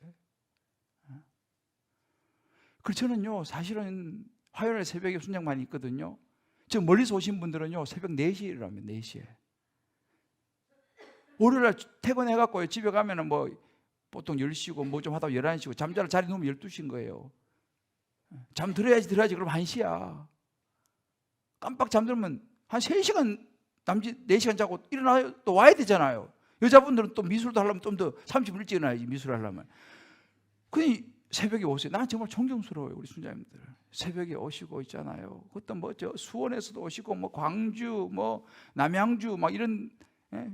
Speaker 1: 그래서 저는요, 사실은 화요일 새벽에 순장 많이 있거든요. 저 멀리서 오신 분들은요, 새벽 4시에 일어나면 4시에. 월요일날 퇴근해갖고 집에 가면은 뭐 보통 10시고 뭐 좀 하다 11시고 잠잘 자리 놓으면 12시인 거예요. 잠 들어야지 그럼 1시야. 깜빡 잠들면 한 3시간 남짓 4시간 자고 일어나요. 또 와야 되잖아요. 여자분들은 또 미술도 하려면 좀 더 30분 일찍 일어나야지, 미술을 하려면. 그니 새벽에 오세요. 난 정말 존경스러워요, 우리 순자님들. 새벽에 오시고 있잖아요. 그것도 뭐 저 수원에서도 오시고 뭐 광주 뭐 남양주 막 이런,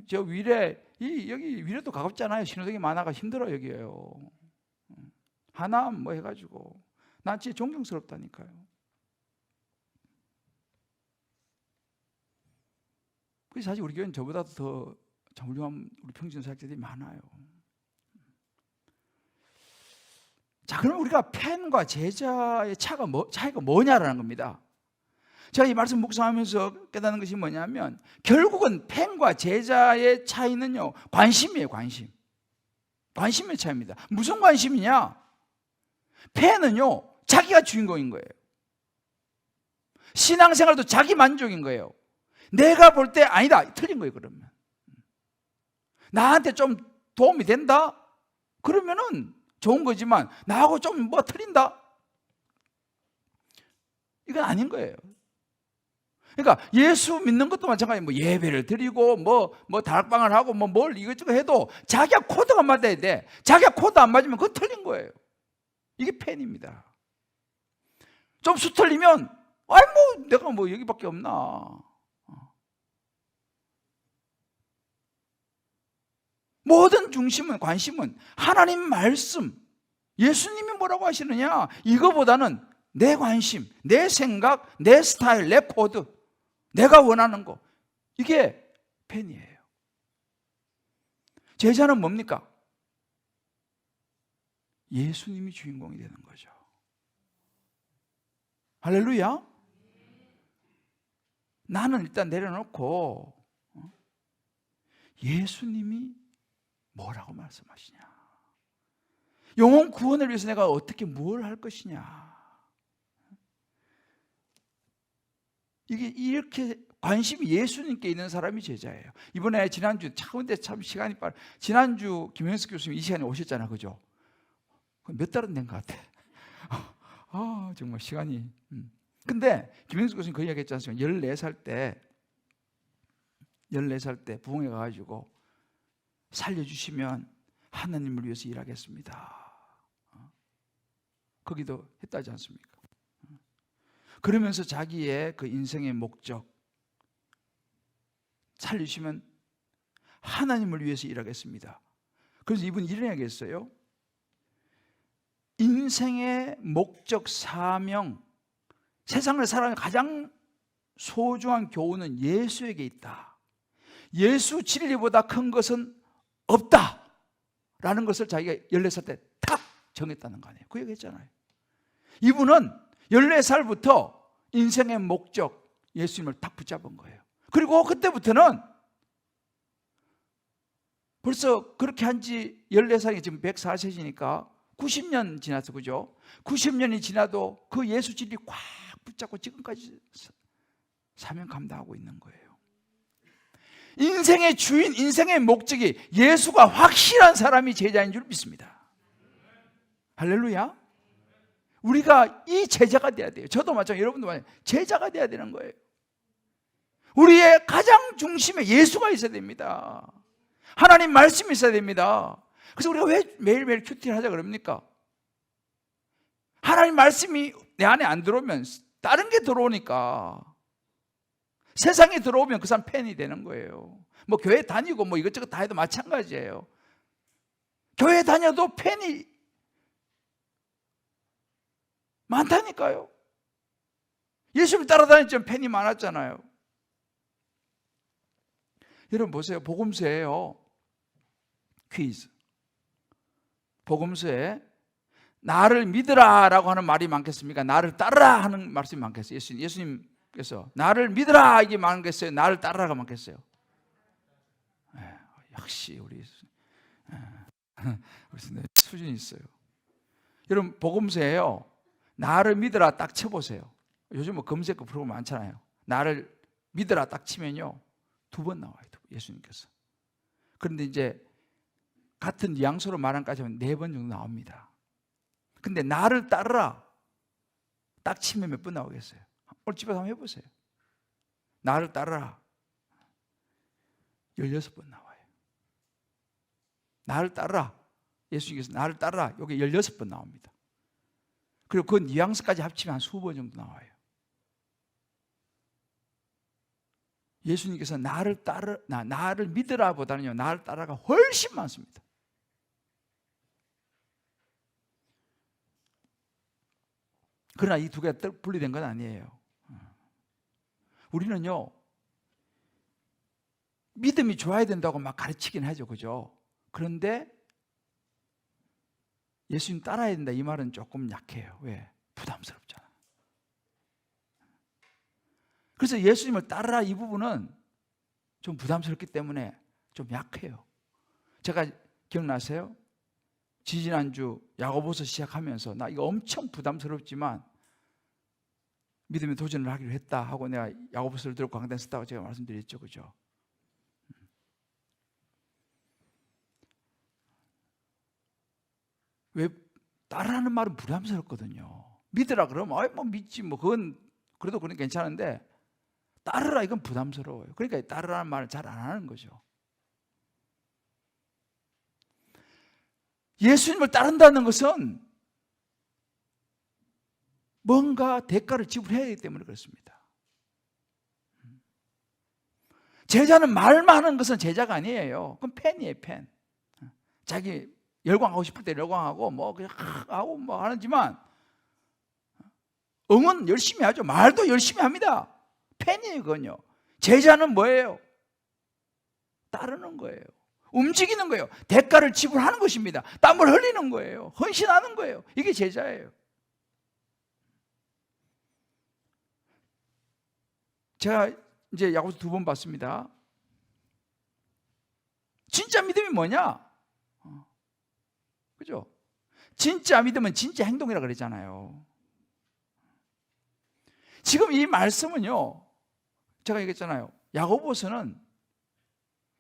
Speaker 1: 저 위례, 여기 위례도 가깝잖아요. 신호등이 많아가 힘들어 여기에요. 하남 뭐 해가지고 난 진짜 존경스럽다니까요. 그래서 사실 우리 교회는 저보다도 더 훌륭한 우리 평신 사역자들이 많아요. 자, 그럼 우리가 팬과 제자의 차이가 뭐냐라는 겁니다. 제가 이 말씀 묵상하면서 깨닫는 것이 뭐냐면, 결국은 팬과 제자의 차이는요, 관심이에요. 관심의 차이입니다. 무슨 관심이냐? 팬은요, 자기가 주인공인 거예요. 신앙생활도 자기 만족인 거예요. 내가 볼 때 아니다, 틀린 거예요. 그러면 나한테 좀 도움이 된다? 그러면은 좋은 거지만 나하고 좀 뭐 틀린다? 이건 아닌 거예요. 그러니까 예수 믿는 것도 마찬가지예요. 뭐 예배를 드리고 뭐 다락방을 하고 뭐 뭘 이것저것 해도 자기가 코드가 맞아야 돼. 자기가 코드 안 맞으면 그건 틀린 거예요. 이게 팬입니다. 좀 수틀리면 아이 뭐 내가 뭐 여기밖에 없나. 모든 중심은, 관심은 하나님 말씀, 예수님이 뭐라고 하시느냐, 이거보다는 내 관심, 내 생각, 내 스타일, 내 코드, 내가 원하는 거, 이게 팬이에요. 제자는 뭡니까? 예수님이 주인공이 되는 거죠. 할렐루야. 나는 일단 내려놓고 예수님이 뭐라고 말씀하시냐, 영혼 구원을 위해서 내가 어떻게 뭘 할 것이냐, 이게 이렇게 관심이 예수님께 있는 사람이 제자예요. 이번에 지난주 차운데 참 시간이 빠르. 지난주 김현석 교수님 이 시간에 오셨잖아, 그죠? 몇 달은 된 것 같아. 정말 시간이. 근데 김현석 교수님 그 이야기 했지 않습니까? 14살 때 부흥회 가가지고 살려주시면 하나님을 위해서 일하겠습니다. 거기도 했다지 않습니까? 그러면서 자기의 그 인생의 목적, 살려주시면 하나님을 위해서 일하겠습니다. 그래서 이분이 이런 이야기 했어요. 인생의 목적, 사명, 세상을 살아가는 가장 소중한 교훈은 예수에게 있다. 예수 진리보다 큰 것은 없다라는 것을 자기가 14살 때 탁 정했다는 거 아니에요. 그 얘기 했잖아요. 이분은 14살부터 인생의 목적, 예수님을 딱 붙잡은 거예요. 그리고 그때부터는 벌써 그렇게 한 지 14살이 지금 104세시니까 90년 지났어, 그죠? 90년이 지나도 그 예수 진리 꽉 붙잡고 지금까지 사명 감당하고 있는 거예요. 인생의 주인, 인생의 목적이 예수가 확실한 사람이 제자인 줄 믿습니다. 할렐루야. 우리가 이 제자가 돼야 돼요. 저도 마찬가지로 여러분도 마찬가지로 제자가 돼야 되는 거예요. 우리의 가장 중심에 예수가 있어야 됩니다. 하나님 말씀이 있어야 됩니다. 그래서 우리가 왜 매일매일 큐티를 하자 그럽니까? 하나님 말씀이 내 안에 안 들어오면 다른 게 들어오니까, 세상에 들어오면 그 사람 팬이 되는 거예요. 뭐 교회 다니고 뭐 이것저것 다 해도 마찬가지예요. 교회 다녀도 팬이 많다니까요. 예수를 따라다녔지만 팬이 많았잖아요. 여러분 보세요. 복음서에요. 퀴즈. 복음서에 나를 믿으라 라고 하는 말이 많겠습니까? 나를 따르라 하는 말씀이 많겠어요? 예수님께서 나를 믿으라 이게 많겠어요? 나를 따르라가 많겠어요? 역시 우리 수준이 있어요. 여러분 복음서에요. 나를 믿으라 딱 쳐보세요. 요즘 뭐 검색 프로그램 많잖아요. 나를 믿으라 딱 치면요 2번 나와요. 예수님께서. 그런데 이제 같은 뉘앙스로 말한까지 하면 4번 정도 나옵니다. 근데 나를 따르라 딱 치면 몇 번 나오겠어요? 오늘 집에서 한번 해보세요. 나를 따르라 16번 나와요. 나를 따르라, 예수님께서 나를 따르라 여기 16번 나옵니다. 그리고 그 뉘앙스까지 합치면 한 20번 정도 나와요. 예수님께서 나를 믿으라 보다는요 나를 따라가 훨씬 많습니다. 그러나 이 두 개가 분리된 건 아니에요. 우리는요 믿음이 좋아야 된다고 막 가르치긴 하죠, 그죠? 그런데 예수님 따라야 된다 이 말은 조금 약해요. 왜? 부담스럽잖아. 그래서 예수님을 따르라 이 부분은 좀 부담스럽기 때문에 좀 약해요. 제가 기억나세요? 지지난주 야고보서 시작하면서 나 이거 엄청 부담스럽지만 믿음의 도전을 하기로 했다 하고 내가 야고보서를 들고 강단 썼다고 제가 말씀드렸죠, 그죠? 왜? 따르라는 말은 부담스럽거든요. 믿으라 그러면 뭐 믿지 뭐 그건 그래도 그건 괜찮은데 따르라 이건 부담스러워요. 그러니까 따르라는 말을 잘 안 하는 거죠. 예수님을 따른다는 것은 뭔가 대가를 지불해야 하기 때문에 그렇습니다. 제자는 말만 하는 것은 제자가 아니에요. 그건 팬이에요, 팬. 자기 열광하고 싶을 때 열광하고 뭐 그냥 하고 뭐 하지만 응은 열심히 하죠. 말도 열심히 합니다. 팬이에요, 그건요. 제자는 뭐예요? 따르는 거예요. 움직이는 거예요. 대가를 지불하는 것입니다. 땀을 흘리는 거예요. 헌신하는 거예요. 이게 제자예요. 제가 이제 야고보서 2번 봤습니다. 진짜 믿음이 뭐냐? 그죠? 진짜 믿음은 진짜 행동이라 그랬잖아요. 지금 이 말씀은요, 제가 얘기했잖아요. 야고보서는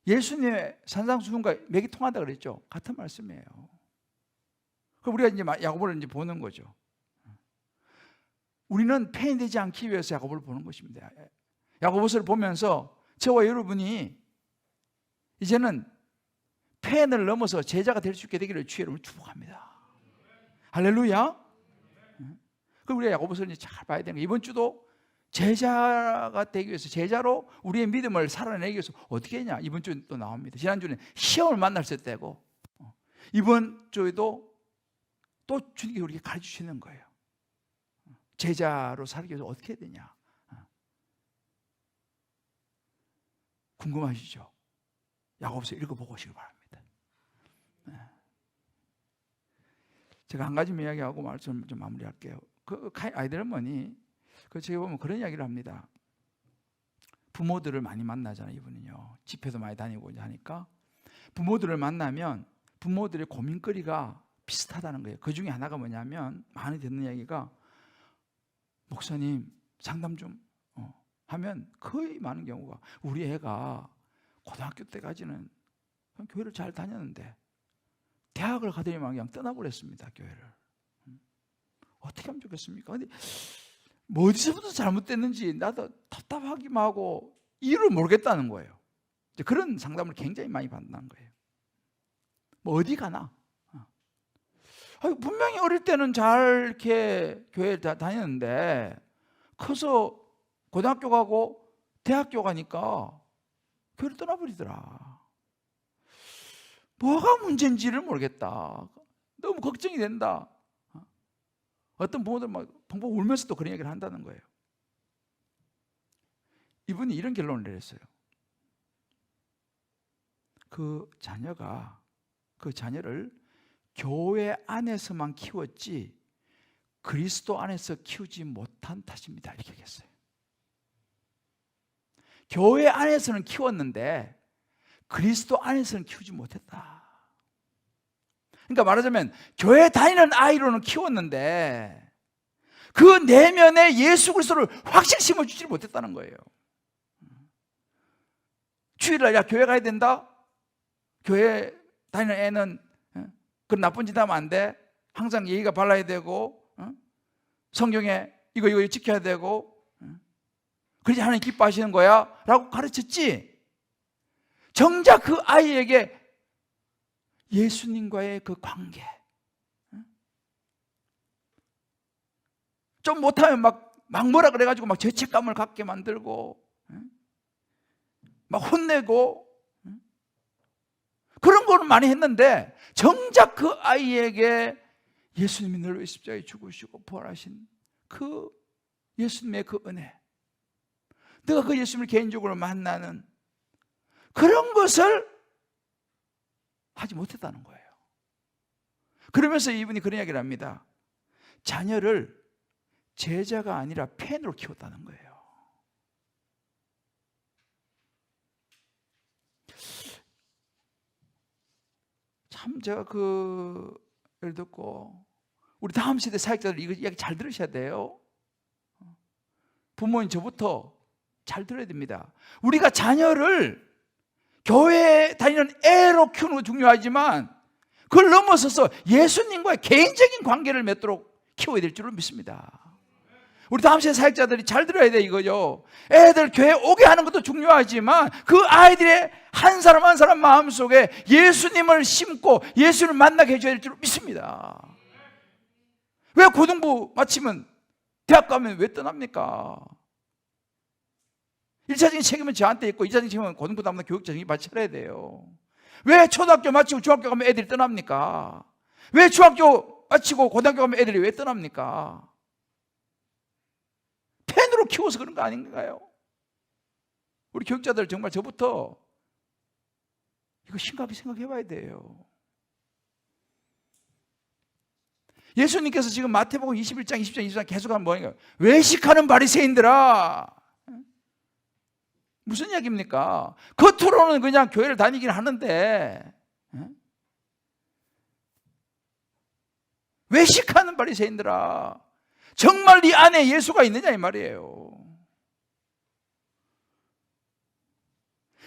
Speaker 1: 예수님의 산상수훈과 맥이 통한다 그랬죠. 같은 말씀이에요. 그럼 우리가 이제 야고보를 이제 보는 거죠. 우리는 팬이 되지 않기 위해서 야고보를 보는 것입니다. 야고보서를 보면서 저와 여러분이 이제는 팬을 넘어서 제자가 될 수 있게 되기를 주의 이름으로 축복합니다. 할렐루야. 그럼 우리가 야고보서를 이제 잘 봐야 되는 거예요. 이번 주도 제자가 되기 위해서, 제자로 우리의 믿음을 살아내기 위해서 어떻게 했냐? 이번 주에 또 나옵니다. 지난주는 시험을 만날 때고, 이번 주에도 또 주님이 우리에게 가르쳐 주시는 거예요. 제자로 살기 위해서 어떻게 해야 되냐? 궁금하시죠? 야고보서 읽어보고 오시기 바랍니다. 제가 한 가지 이야기하고 말씀 좀 마무리할게요. 그 아이들 어머니, 제가 보면 그런 이야기를 합니다. 부모들을 많이 만나잖아요, 이분은요. 집회도 많이 다니고 하니까. 부모들을 만나면 부모들의 고민거리가 비슷하다는 거예요. 그 중에 하나가 뭐냐면, 많이 듣는 이야기가, 목사님, 상담 좀, 하면 거의 많은 경우가 우리 애가 고등학교 때까지는 교회를 잘 다녔는데 대학을 가더니만 그냥 떠나버렸습니다, 교회를. 어떻게 하면 좋겠습니까? 근데 뭐 어디서부터 잘못됐는지 나도 답답하기만 하고 이유를 모르겠다는 거예요. 그런 상담을 굉장히 많이 받는 거예요. 뭐 어디 가나? 분명히 어릴 때는 잘 이렇게 교회 다녔는데 커서 고등학교 가고 대학교 가니까 교회를 떠나버리더라. 뭐가 문제인지를 모르겠다. 너무 걱정이 된다. 어떤 부모들 막 펑펑 울면서도 그런 얘기를 한다는 거예요. 이분이 이런 결론을 내렸어요. 그 자녀를 교회 안에서만 키웠지 그리스도 안에서 키우지 못한 탓입니다. 이렇게 얘기했어요. 교회 안에서는 키웠는데 그리스도 안에서는 키우지 못했다. 그러니까 말하자면 교회 다니는 아이로는 키웠는데 그 내면에 예수 그리스도를 확실히 심어주지 못했다는 거예요. 주일날 야 교회 가야 된다? 교회 다니는 애는 그런 나쁜 짓 하면 안 돼. 항상 예의가 발라야 되고 성경에 이거 지켜야 되고 그래야지 하나님 기뻐하시는 거야 라고 가르쳤지. 정작 그 아이에게 예수님과의 그 관계 좀 못하면 막 뭐라 그래가지고 막 죄책감을 갖게 만들고 막 혼내고 그런 거는 많이 했는데 정작 그 아이에게 예수님이 늘 십자가에 죽으시고 부활하신 그 예수님의 그 은혜, 내가 그 예수님을 개인적으로 만나는 그런 것을 하지 못했다는 거예요. 그러면서 이분이 그런 이야기를 합니다. 자녀를 제자가 아니라 팬으로 키웠다는 거예요. 참 제가 예를 듣고 우리 다음 세대 사역자들 이거 이야기 잘 들으셔야 돼요. 부모님 저부터 잘 들어야 됩니다. 우리가 자녀를 교회에 다니는 애로 키우는 거 중요하지만 그걸 넘어서서 예수님과의 개인적인 관계를 맺도록 키워야 될 줄을 믿습니다. 우리 다음 세대 사역자들이 잘 들어야 돼 이거죠. 애들 교회 오게 하는 것도 중요하지만 그 아이들의 한 사람 한 사람 마음속에 예수님을 심고 예수를 만나게 해줘야 될 줄을 믿습니다. 왜 고등부 마치면 대학 가면 왜 떠납니까? 1차적인 책임은 저한테 있고 2차적인 책임은 고등부 담당 교육자님이 받쳐야 돼요. 왜 초등학교 마치고 중학교 가면 애들이 떠납니까? 왜 중학교 마치고 고등학교 가면 애들이 왜 떠납니까? 펜으로 키워서 그런 거 아닌가요? 우리 교육자들 정말 저부터 이거 심각하게 생각해 봐야 돼요. 예수님께서 지금 마태복음 21장, 20장, 24장 계속 하면 뭐예요? 외식하는 바리새인들아. 무슨 이야기입니까? 겉으로는 그냥 교회를 다니긴 하는데 외식하는 바리새인들아. 정말 네 안에 예수가 있느냐 이 말이에요.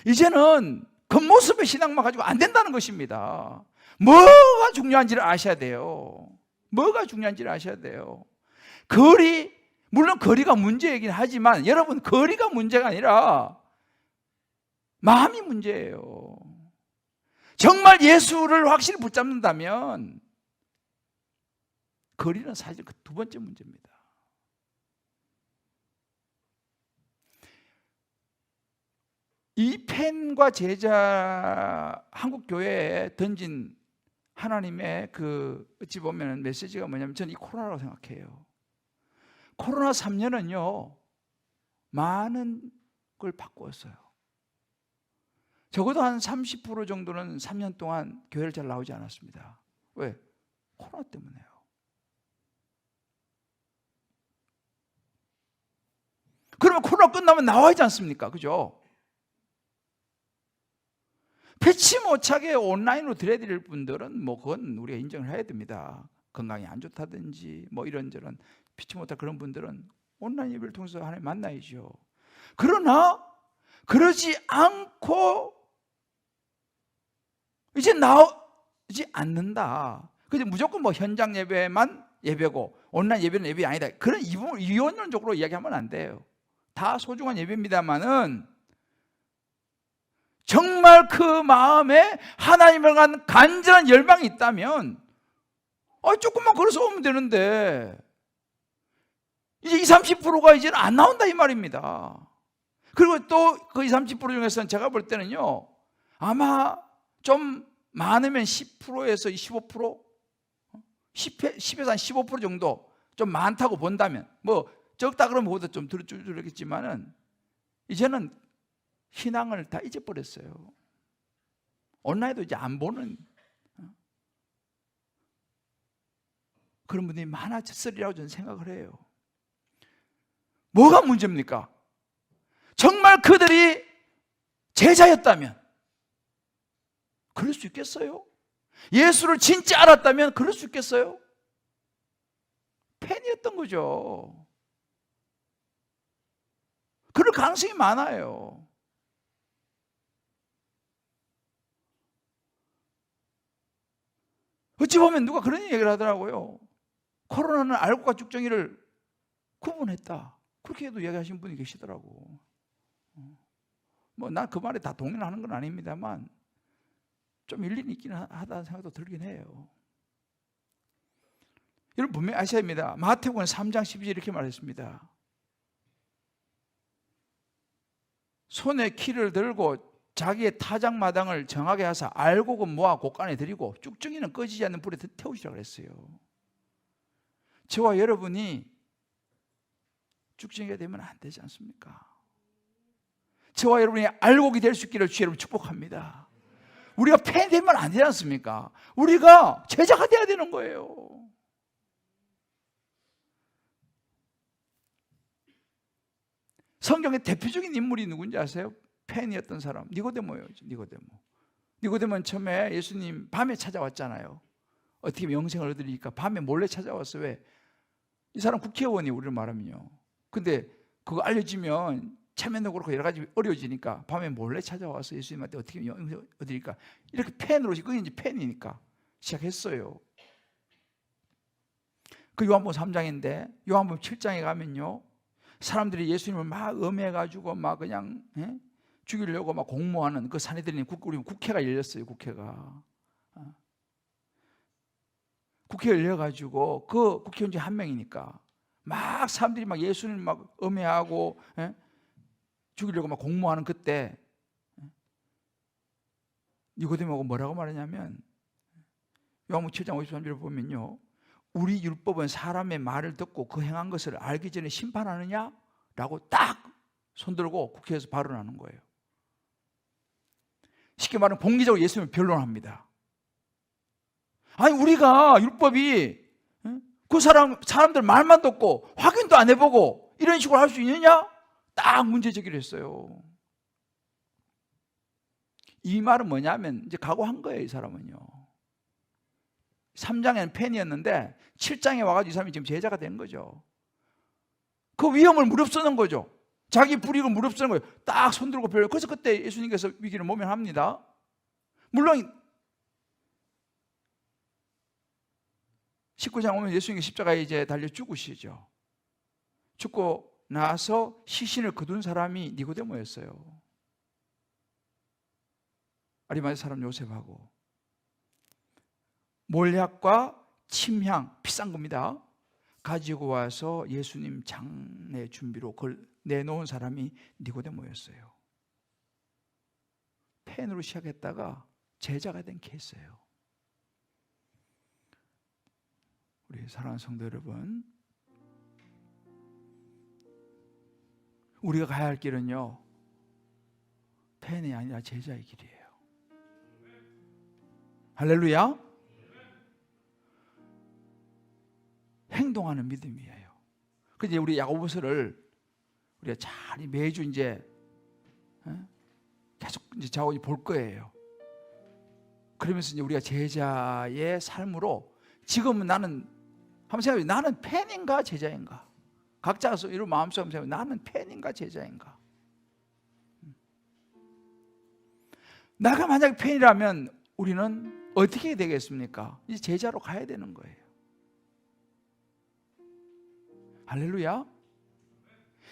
Speaker 1: 이제는 겉모습의 신앙만 가지고 안 된다는 것입니다. 뭐가 중요한지를 아셔야 돼요. 뭐가 중요한지를 아셔야 돼요. 물론 거리가 문제이긴 하지만 여러분 거리가 문제가 아니라 마음이 문제예요. 정말 예수를 확실히 붙잡는다면 거리는 사실 그 두 번째 문제입니다. 이 펜과 제자 한국 교회에 던진 하나님의 어찌 보면 메시지가 뭐냐면 저는 이 코로나라고 생각해요. 코로나 3년은요 많은 걸 바꾸었어요. 적어도 한 30% 정도는 3년 동안 교회를 잘 나오지 않았습니다. 왜? 코로나 때문에요. 그러면 코로나 끝나면 나와야지 않습니까? 그죠? 패치 못 차게 온라인으로 드려드릴 분들은 그건 우리가 인정을 해야 됩니다. 건강이 안 좋다든지 이런저런 피치 못할 그런 분들은 온라인 예배를 통해서 하나님 만나야죠. 그러나 그러지 않고 이제 나오지 않는다. 그래서 무조건 뭐 현장 예배만 예배고 온라인 예배는 예배 아니다. 그런 이원론적으로 이야기하면 안 돼요. 다 소중한 예배입니다만은 정말 그 마음에 하나님을 간 간절한 열망이 있다면 조금만 걸어서 오면 되는데 이제 20, 30%가 이제는 안 나온다 이 말입니다. 그리고 또 그 20, 30% 중에서는 제가 볼 때는요, 아마 좀 많으면 10%에서 15%, 10에서 한 15% 정도 좀 많다고 본다면, 뭐 적다 그러면 그것도 좀 줄겠지만은 이제는 신앙을 다 잊어버렸어요. 온라인도 이제 안 보는 그런 분들이 많아졌으리라고 저는 생각을 해요. 뭐가 문제입니까? 정말 그들이 제자였다면 그럴 수 있겠어요? 예수를 진짜 알았다면 그럴 수 있겠어요? 팬이었던 거죠. 그럴 가능성이 많아요. 어찌 보면 누가 그런 얘기를 하더라고요. 코로나는 알곡과 쭉정이를 구분했다. 그렇게도 이야기하신 분이 계시더라고. 뭐 난 그 말에 다 동의하는 건 아닙니다만 좀 일리는 있긴 하다는 생각도 들긴 해요. 여러분 분명히 아셔야 합니다. 마태복음 3장 12절 이렇게 말했습니다. 손에 키를 들고 자기의 타작마당을 정하게 하사 알곡은 모아 곳간에 들이고 쭉정이는 꺼지지 않는 불에 태우시라고 했어요. 저와 여러분이 쭉정이가 되면 안 되지 않습니까? 저와 여러분이 알곡이 될 수 있기를 주의 이름으로 축복합니다. 우리가 팬이 되면 안 되지 않습니까? 우리가 제자가 돼야 되는 거예요. 성경의 대표적인 인물이 누군지 아세요? 팬이었던 사람, 니고데모예요. 니고데모는 처음에 예수님 밤에 찾아왔잖아요. 어떻게 영생을 얻으리니까 밤에 몰래 찾아왔어. 왜? 이 사람 국회의원이 우리를 말하면요. 근데 그거 알려지면 체면도 그렇고 여러 가지 어려워지니까 밤에 몰래 찾아와서 예수님한테 어떻게 영생을 얻으리까? 이렇게 팬으로, 그게 이제 팬이니까 시작했어요. 그 요한복음 3장인데 요한복음 7장에 가면요, 사람들이 예수님을 막 음해가지고 막 그냥 죽이려고 막 공모하는 그 산헤드린 우리 국회가 열렸어요. 국회가 열려가지고 그 국회의원 중 한 명이니까 막 사람들이 막 예수님 막 음해하고 죽이려고 막 공모하는 그때 니고데모가 뭐라고 말하냐면 요한복음 7장 53절을 보면요, 우리 율법은 사람의 말을 듣고 그 행한 것을 알기 전에 심판하느냐? 라고 딱 손들고 국회에서 발언하는 거예요. 쉽게 말하면 공개적으로 예수님을 변론합니다. 아니 우리가 율법이 그 사람들 말만 듣고 확인도 안 해보고 이런 식으로 할 수 있느냐? 딱 문제 제기를 했어요. 이 말은 뭐냐면 이제 각오한 거예요. 이 사람은요. 3장에는 팬이었는데 7장에 와가지고 이 사람이 지금 제자가 된 거죠. 그 위험을 무릅쓰는 거죠. 자기 불이익을 무릅쓰는 거예요. 딱 손들고 별로. 그래서 그때 예수님께서 위기를 모면합니다. 물론 19장 오면 예수님이 십자가에 이제 달려 죽으시죠. 죽고 나서 시신을 거둔 사람이 니고데모였어요. 아리마대 사람 요셉하고 몰약과 침향, 비싼 겁니다. 가지고 와서 예수님 장례 준비로 그걸 내놓은 사람이 니고데모였어요. 팬으로 시작했다가 제자가 된 케이스예요. 우리 사랑하는 성도 여러분, 우리가 가야 할 길은요, 팬이 아니라 제자의 길이에요. 할렐루야. 행동하는 믿음이에요. 그래서 우리 야고보서를 우리가 잘 매주 이제 계속 이제 자고 볼 거예요. 그러면서 이제 우리가 제자의 삶으로 지금은 나는 한번 생각해, 나는 팬인가 제자인가? 각자 이런 마음속에 생각해, 나는 팬인가 제자인가? 나가 만약 팬이라면 우리는 어떻게 되겠습니까? 이제 제자로 가야 되는 거예요. 할렐루야.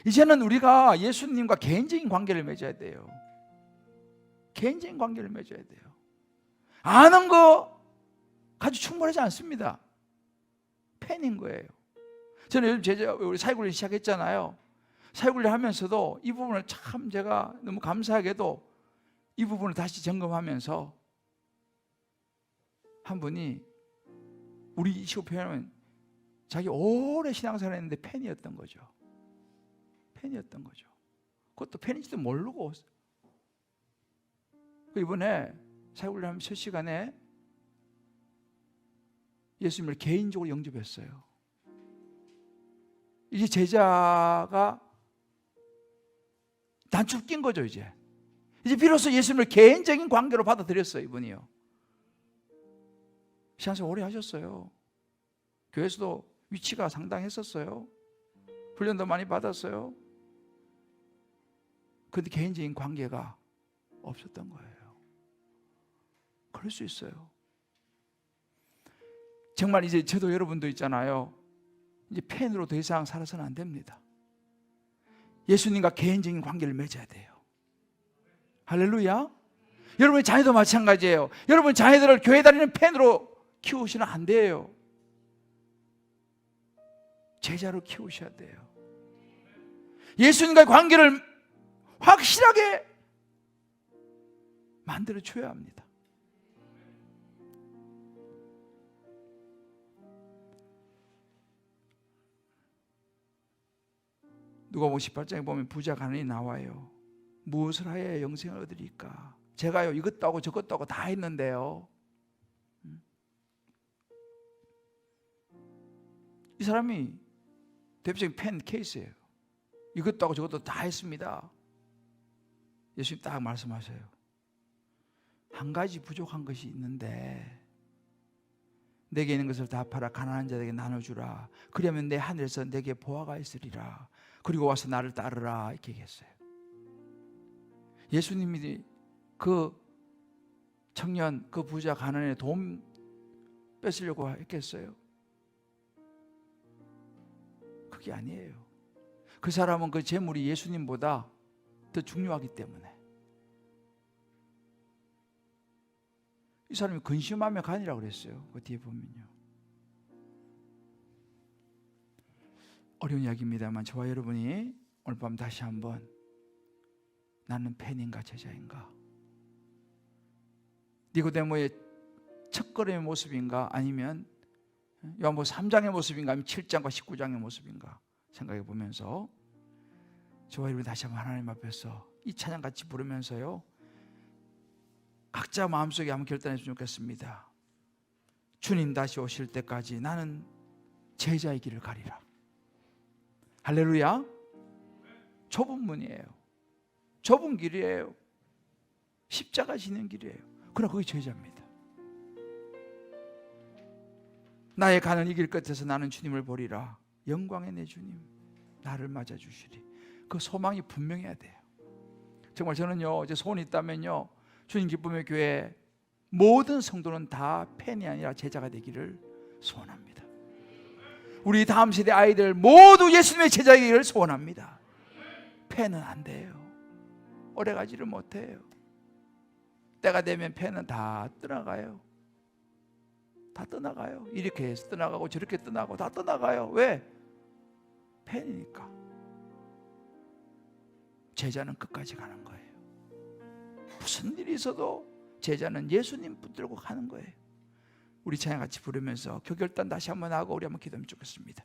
Speaker 1: 이제는 우리가 예수님과 개인적인 관계를 맺어야 돼요. 개인적인 관계를 맺어야 돼요. 아는 거 가지고 충분하지 않습니다. 팬인 거예요. 저는 요즘 제자 우리 사회훈련 시작했잖아요. 사회훈련 하면서도 이 부분을 참 제가 너무 감사하게도 이 부분을 다시 점검하면서 한 분이 우리 식으로 표현하면 자기 오래 신앙생활 했는데 팬이었던 거죠. 팬이었던 거죠. 그것도 팬인지도 모르고 이번에 사회훈련 하면 첫 시간에 예수님을 개인적으로 영접했어요. 이제 제자가 단축 낀 거죠. 이제 비로소 예수님을 개인적인 관계로 받아들였어요. 이분이요. 신앙생활 오래 하셨어요. 교회에서도 위치가 상당했었어요. 훈련도 많이 받았어요. 그런데 개인적인 관계가 없었던 거예요. 그럴 수 있어요. 정말 이제 저도 여러분도 있잖아요. 이제 팬으로 더 이상 살아서는 안 됩니다. 예수님과 개인적인 관계를 맺어야 돼요. 할렐루야. 여러분의 자녀도 마찬가지예요. 여러분 자녀들을 교회 다니는 팬으로 키우시면 안 돼요. 제자로 키우셔야 돼요. 예수님과의 관계를 확실하게 만들어 줘야 합니다. 누가복음 18장에 보면 부자 가난이 나와요. 무엇을 하여야 영생을 얻으리까? 제가요 이것도 하고 저것도 하고 다 했는데요. 이 사람이 대표적인 팬 케이스예요. 이것도 하고 저것도 다 했습니다. 예수님 딱 말씀하셔요. 한 가지 부족한 것이 있는데 내게 있는 것을 다 팔아 가난한 자에게 나눠주라. 그러면 내 하늘에서 내게 보화가 있으리라. 그리고 와서 나를 따르라. 이렇게 얘기했어요. 예수님이 그 청년, 그 부자 가난에 돈 뺏으려고 했겠어요? 그게 아니에요. 그 사람은 그 재물이 예수님보다 더 중요하기 때문에. 이 사람이 근심하며 가니라고 그랬어요. 그 뒤에 보면요. 어려운 이야기입니다만 저와 여러분이 오늘 밤 다시 한번 나는 팬인가 제자인가? 니고데모의 첫걸음의 모습인가? 아니면 요한복음 3장의 모습인가? 아니면 7장과 19장의 모습인가? 생각해 보면서 저와 여러분이 다시 한번 하나님 앞에서 이 찬양 같이 부르면서요 각자 마음속에 한번 결단했으면 좋겠습니다. 주님 다시 오실 때까지 나는 제자의 길을 가리라. 할렐루야. 좁은 문이에요. 좁은 길이에요. 십자가 지는 길이에요. 그러나 그게 제자입니다. 나의 가는 이 길 끝에서 나는 주님을 보리라. 영광의 내 주님 나를 맞아주시리. 그 소망이 분명해야 돼요. 정말 저는요 이제 소원이 있다면요 주님 기쁨의 교회 모든 성도는 다 팬이 아니라 제자가 되기를 소원합니다. 우리 다음 세대 아이들 모두 예수님의 제자이기를 소원합니다. 팬은 안 돼요. 오래가지를 못해요. 때가 되면 팬은 다 떠나가요. 다 떠나가요. 이렇게 해서 떠나가고 저렇게 떠나고 다 떠나가요. 왜? 팬이니까. 제자는 끝까지 가는 거예요. 무슨 일이 있어도 제자는 예수님 붙들고 가는 거예요. 우리 찬양 같이 부르면서 교결단 다시 한번 하고 우리 한번 기도하면 좋겠습니다.